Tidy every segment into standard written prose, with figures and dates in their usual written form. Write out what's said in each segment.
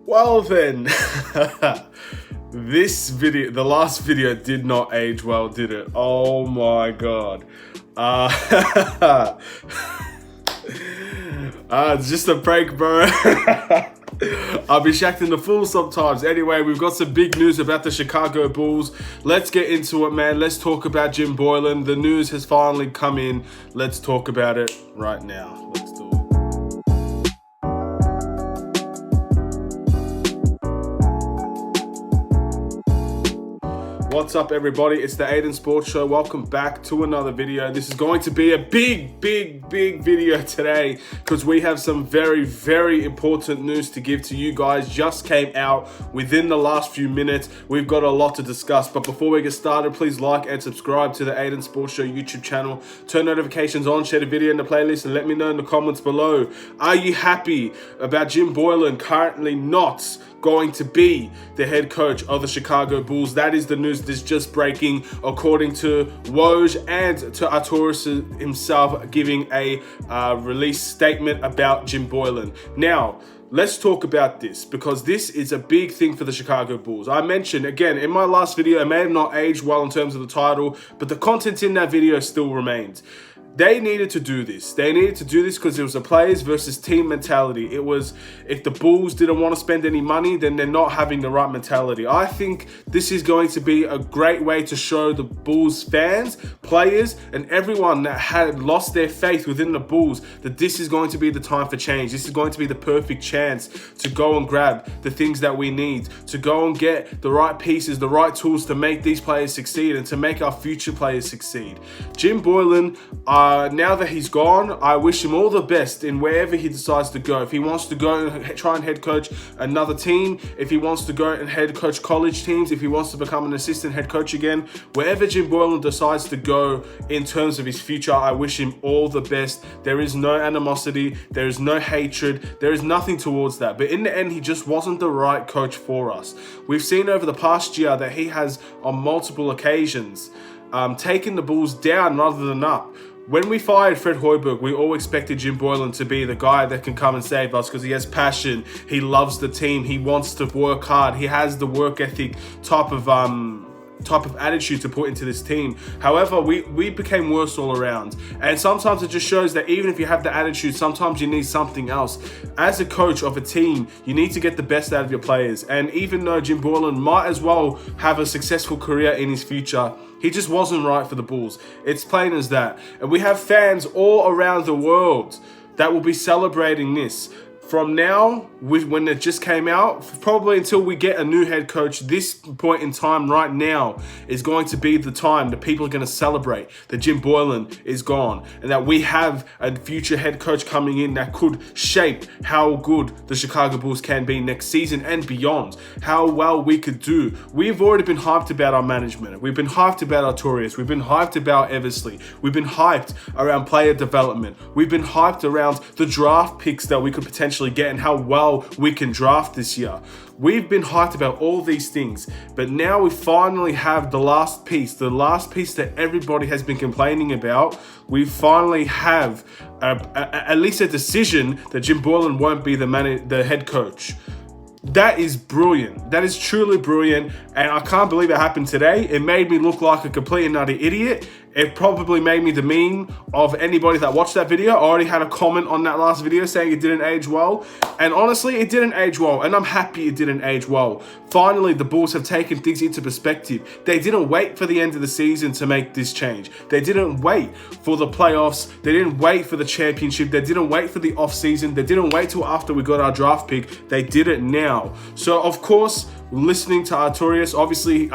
Well then, the last video did not age well, did it? Oh my god. It's just a prank, bro. I'll be shacking the fool sometimes. Anyway, we've got some big news about the Chicago Bulls. Let's get into it, man. Let's talk about Jim Boylen. The news has finally come in. Let's talk about it right now. Let's do it. What's up, everybody? It's the Aidan Sports Show. Welcome back to another video. This is going to be a big video today because we have some very important news to give to you guys. Just came out within the last few minutes. We've got a lot to discuss, but before we get started, please like and subscribe to the Aidan Sports Show YouTube channel. Turn notifications on, share the video in the playlist, and let me know in the comments below. Are you happy about Jim Boylen currently not going to be the head coach of the Chicago Bulls? That is the news that's just breaking, according to Woj and to Arturis himself, giving a release statement about Jim Boylen. Now, let's talk about this because this is a big thing for the Chicago Bulls. I mentioned, again, in my last video, it may have not aged well in terms of the title, but the content in that video still remains. They needed to do this. They needed to do this because it was a players versus team mentality. It was, if the Bulls didn't want to spend any money, then they're not having the right mentality. I think this is going to be a great way to show the Bulls fans, players, and everyone that had lost their faith within the Bulls that this is going to be the time for change. This is going to be the perfect chance to go and grab the things that we need, to go and get the right pieces, the right tools to make these players succeed and to make our future players succeed. Jim Boylen, now that he's gone, I wish him all the best in wherever he decides to go. If he wants to go and try and head coach another team, if he wants to go and head coach college teams, if he wants to become an assistant head coach again, wherever Jim Boylen decides to go in terms of his future, I wish him all the best. There is no animosity, there is no hatred, there is nothing towards that. But in the end, he just wasn't the right coach for us. We've seen over the past year that he has, on multiple occasions, taken the Bulls down rather than up. When we fired Fred Hoiberg, we all expected Jim Boylen to be the guy that can come and save us because he has passion, he loves the team, he wants to work hard, he has the work ethic type of attitude to put into this team. However, we became worse all around. And sometimes it just shows that even if you have the attitude, sometimes you need something else. As a coach of a team, you need to get the best out of your players. And even though Jim Boylen might as well have a successful career in his future, he just wasn't right for the Bulls. It's plain as that. And we have fans all around the world that will be celebrating this. From now, when it just came out, probably until we get a new head coach, this point in time right now is going to be the time that people are going to celebrate that Jim Boylen is gone and that we have a future head coach coming in that could shape how good the Chicago Bulls can be next season and beyond, how well we could do. We've already been hyped about our management. We've been hyped about Arturis. We've been hyped about Eversley. We've been hyped around player development. We've been hyped around the draft picks that we could potentially get and how well we can draft this year. We've been hyped about all these things, but now we finally have the last piece that everybody has been complaining about. We finally have at least a decision that Jim Boylen won't be the head coach. That is brilliant. That is truly brilliant, and I can't believe it happened today. It made me look like a complete and utter idiot. It probably made me the meme of anybody that watched that video. I already had a comment on that last video saying it didn't age well. And honestly, it didn't age well. And I'm happy it didn't age well. Finally, the Bulls have taken things into perspective. They didn't wait for the end of the season to make this change. They didn't wait for the playoffs. They didn't wait for the championship. They didn't wait for the offseason. They didn't wait till after we got our draft pick. They did it now. So, of course, listening to Arturis, obviously,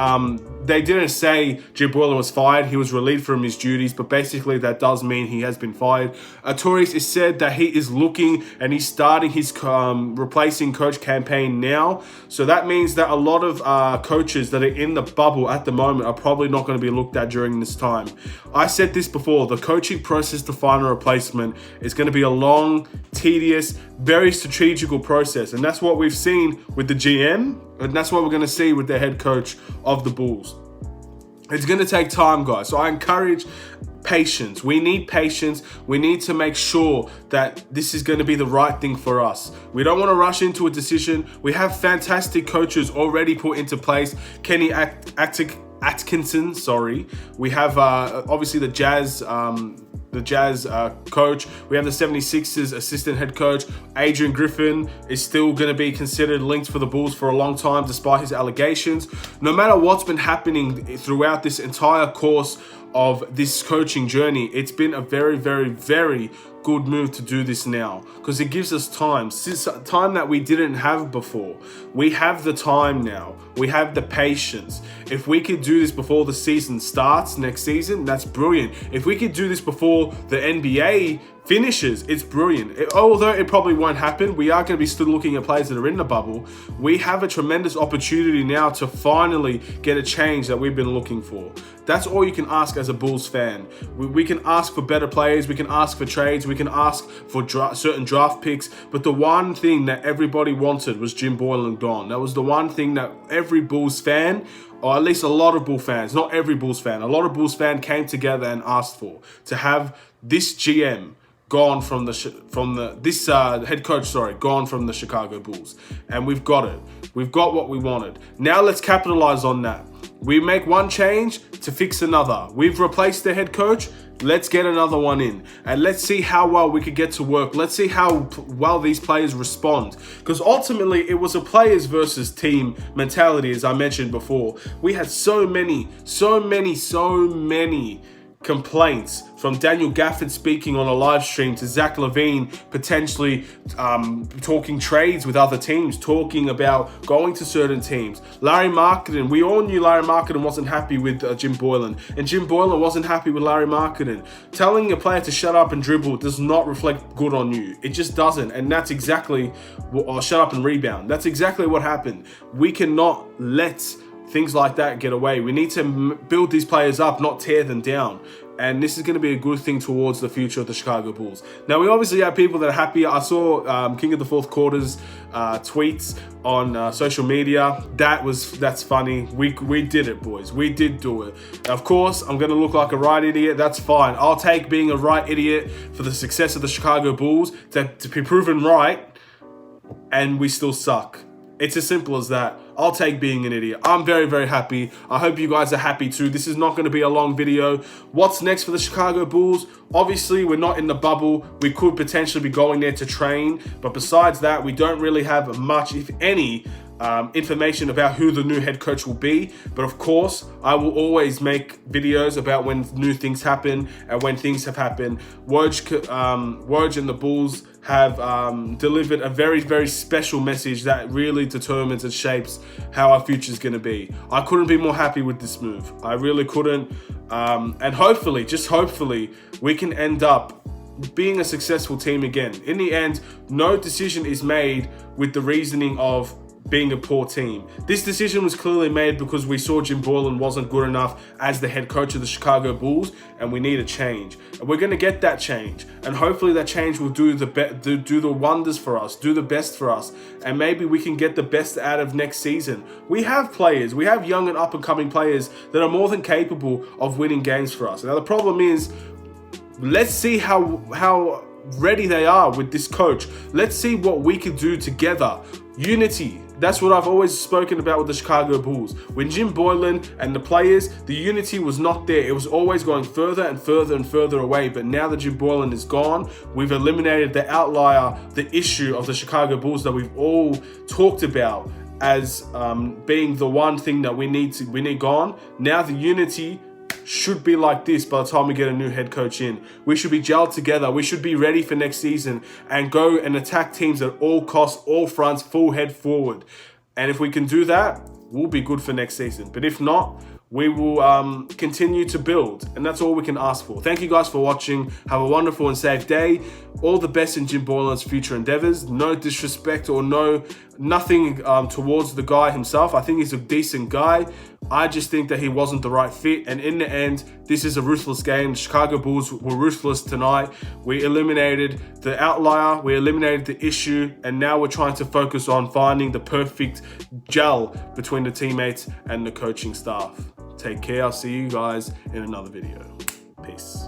they didn't say Jim Boylen was fired. He was relieved from his duties, but basically that does mean he has been fired. Arturis has said that he is looking and he's starting his replacing coach campaign now. So that means that a lot of coaches that are in the bubble at the moment are probably not going to be looked at during this time. I said this before, the coaching process to find a replacement is going to be a long, tedious, very strategical process. And that's what we've seen with the GM, and that's what we're going to see with the head coach of the Bulls. It's going to take time, guys. So I encourage patience. We need patience. We need to make sure that this is going to be the right thing for us. We don't want to rush into a decision. We have fantastic coaches already put into place. Kenny Atkinson, We have obviously the Jazz coach. We have the 76ers assistant head coach. Adrian Griffin is still going to be considered linked for the Bulls for a long time despite his allegations. No matter what's been happening throughout this entire course of this coaching journey, it's been a very, very, very good move to do this now, because it gives us time that we didn't have before. We have the time now. We have the patience. If we could do this before the season starts next season, that's brilliant. If we could do this before the NBA finishes, it's brilliant. Although it probably won't happen, we are going to be still looking at players that are in the bubble. We have a tremendous opportunity now to finally get a change that we've been looking for. That's all you can ask as a Bulls fan. We can ask for better players, we can ask for trades, we can ask for certain draft picks, but the one thing that everybody wanted was Jim Boylen gone. That was the one thing that every Bulls fan, or at least a lot of Bulls fans, not every Bulls fan, a lot of Bulls fan came together and asked for, to have this GM gone from the head coach, gone from the Chicago Bulls. And we've got it. We've got what we wanted. Now let's capitalize on that. We make one change to fix another. We've replaced the head coach. Let's get another one in. And let's see how well we could get to work. Let's see how well these players respond. Because ultimately, it was a players versus team mentality, as I mentioned before. We had so many complaints, from Daniel Gafford speaking on a live stream to Zach LaVine potentially talking trades with other teams, talking about going to certain teams. Larry Marketing, we all knew Larry Marketing wasn't happy with Jim Boylen, and Jim Boylen wasn't happy with Larry Marketing. Telling a player to shut up and dribble does not reflect good on you. It just doesn't, and that's exactly or shut up and rebound. That's exactly what happened. We cannot let things like that get away. We need to build these players up, not tear them down. And this is going to be a good thing towards the future of the Chicago Bulls. Now, we obviously have people that are happy. I saw King of the Fourth Quarter's tweets on social media. That's funny. We did it, boys. We did do it. Of course, I'm going to look like a right idiot. That's fine. I'll take being a right idiot for the success of the Chicago Bulls to be proven right, and we still suck. It's as simple as that. I'll take being an idiot. I'm very, very happy. I hope you guys are happy too. This is not going to be a long video. What's next for the Chicago Bulls? Obviously, we're not in the bubble. We could potentially be going there to train. But besides that, we don't really have much, if any, information about who the new head coach will be. But of course, I will always make videos about when new things happen and when things have happened. Woj and the Bulls have delivered a very, very special message that really determines and shapes how our future is going to be. I couldn't be more happy with this move. I really couldn't. And hopefully, just hopefully, we can end up being a successful team again. In the end, no decision is made with the reasoning of being a poor team. This decision was clearly made because we saw Jim Boylen wasn't good enough as the head coach of the Chicago Bulls, and we need a change. And we're going to get that change, and hopefully that change will do the wonders for us, do the best for us, and maybe we can get the best out of next season. We have players, we have young and up-and-coming players that are more than capable of winning games for us. Now the problem is, let's see how ready they are with this coach. Let's see what we can do together. Unity. That's what I've always spoken about with the Chicago Bulls. When Jim Boylen and the players, the unity was not there. It was always going further and further and further away. But now that Jim Boylen is gone, we've eliminated the outlier, the issue of the Chicago Bulls that we've all talked about as being the one thing that we need gone. Now the unity should be like this by the time we get a new head coach in. We should be gelled together. We should be ready for next season and go and attack teams at all costs, all fronts, full head forward. And if we can do that, we'll be good for next season. But if not, we will continue to build. And that's all we can ask for. Thank you guys for watching. Have a wonderful and safe day. All the best in Jim Boylen's future endeavors. No disrespect or nothing towards the guy himself. I think he's a decent guy. I just think that he wasn't the right fit. And in the end, this is a ruthless game. The Chicago Bulls were ruthless tonight. We eliminated the outlier. We eliminated the issue. And now we're trying to focus on finding the perfect gel between the teammates and the coaching staff. Take care. I'll see you guys in another video. Peace.